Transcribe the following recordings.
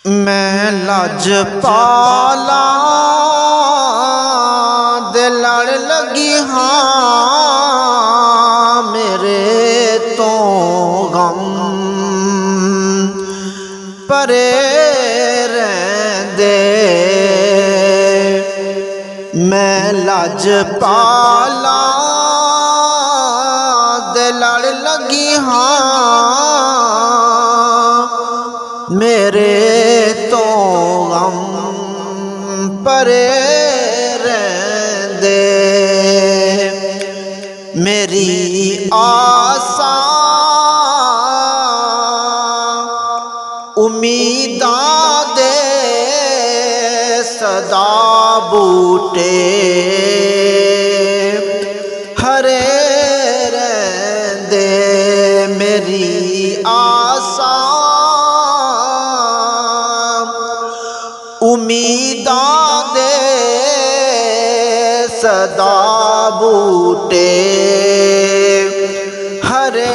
मैं लजपाला दे लड़ लगी हाँ मेरे तो गम परे रहंदे। मैं लजपाला दे लड़ लगी हाँ मेरे तो गम परे रहंदे। मेरी आसा उम्मीदां दे सदा बूटे हरे रहंदे। मेरी आसा उम्मीदां दे सदा बूटे हरे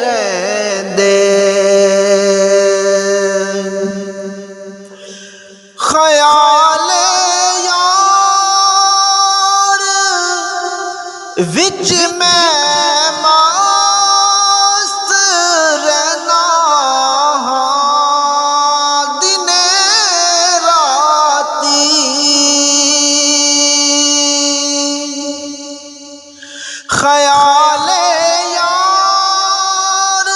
रहंदे। ख्याल यार विच मैं मस्त रहना हाँ दिने राती। ख्याल यार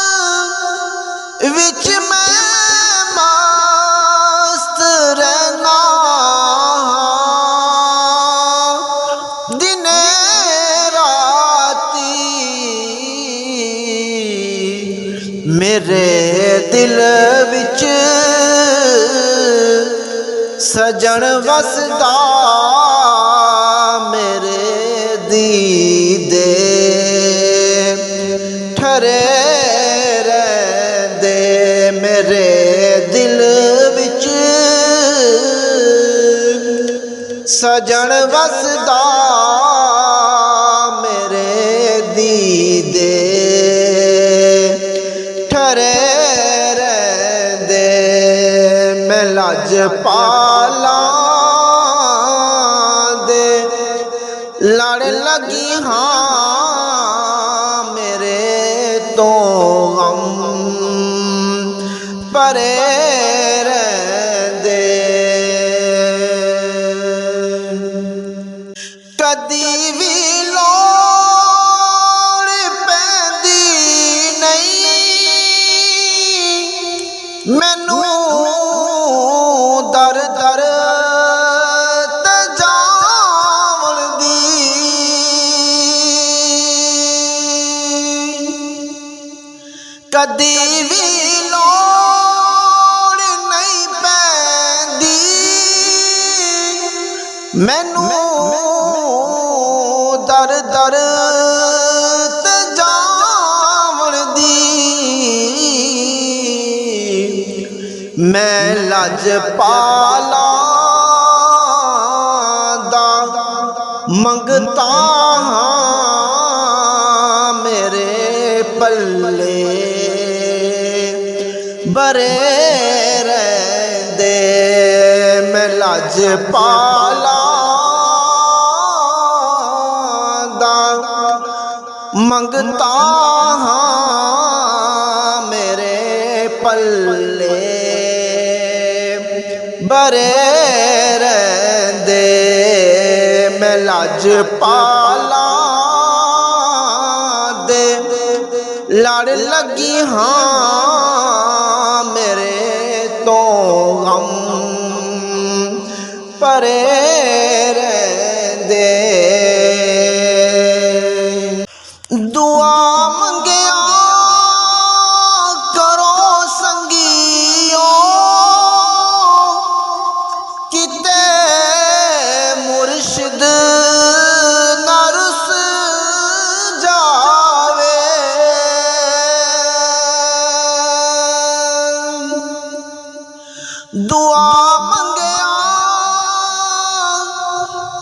विच मैं मस्त रहना दिने राती। मेरे दिल विच सजन वसदा मेरे दीदे ठरे रहंदे। मेरे दिल विच सजन वसदा मेरे दीदे ठरे रहंदे। मैं लजपाला दे लड़ लगी हाँ मेरे तो गम परे रहंदे। कदी भी लोड़ पैंदी नहीं मैनू दर दर ते जावण दी। कदी भी लोड़ नहीं पैंदी मैनू दर दर ते जावण दी। मैं लजपाला दा मंगता हाँ मेरे पल्ले बरे रहंदे। मैं लजपाला मंगता हाँ मेरे पल्ले बरे रहंदे। मैं लजपाला दे लड़ लगी हाँ मेरे तो गम परे रहंदे। दुआ मंगिया करो संगियो किते मुर्शिद ना रुस जावे। दुआ मंगिया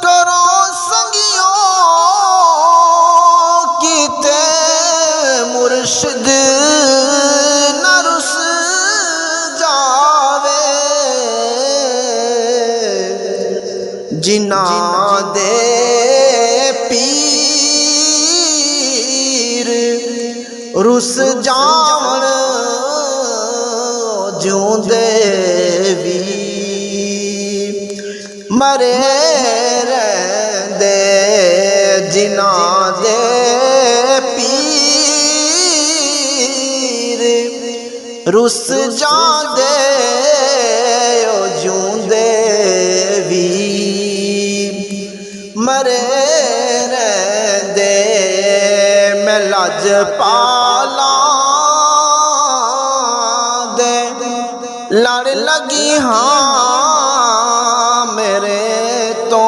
करो संगियो मुर्शिद न रुस जावे। जिन्हां दे पीर रुस जावण जिउंदे वी मरे रहिंदे। जिन्हां दे पीर रुस जांदे जिउंदे वी मरे रहिंदे। मैं लजपालां दे लड़ लगी हां मेरे तो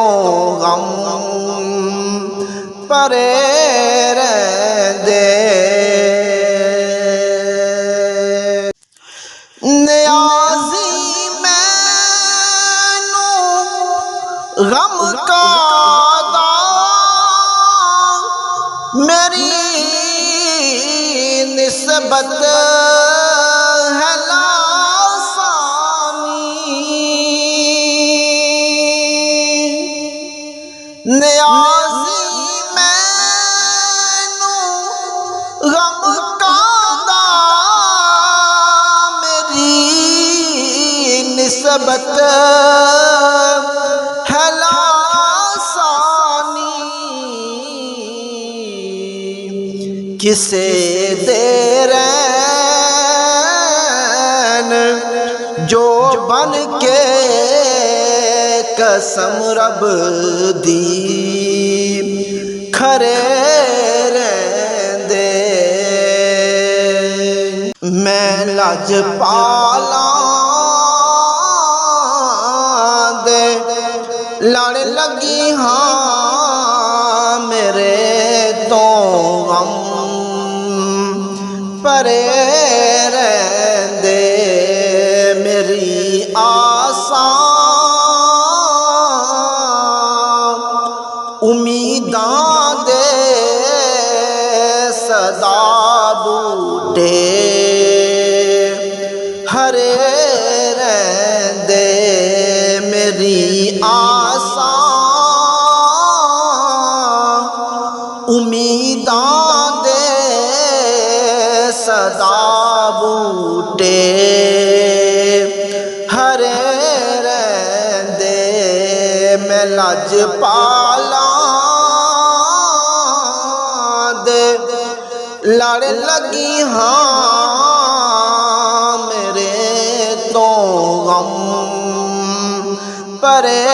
गम परे रहिंदे। नियाज़ी मैनू गम कादा मेरी निस्बत है लासानी। नियाज़ी मैनू गम कादा मेरी निस्बत है लासानी। किसे दे रैन जो बन के कसम रब दी खरे रहिंदे। मैं लजपालां दे लड़ लगी हां मेरे तो गम परे रहिंदे। मेरी आसां उम्मीदां दे सदा बूटे हरे रहिंदे। मेरी आसां उम्मीदां दे सदा बूटे हरे रहिंदे। मैं लजपालां दे लड़ लगी हां मेरे तो गम परे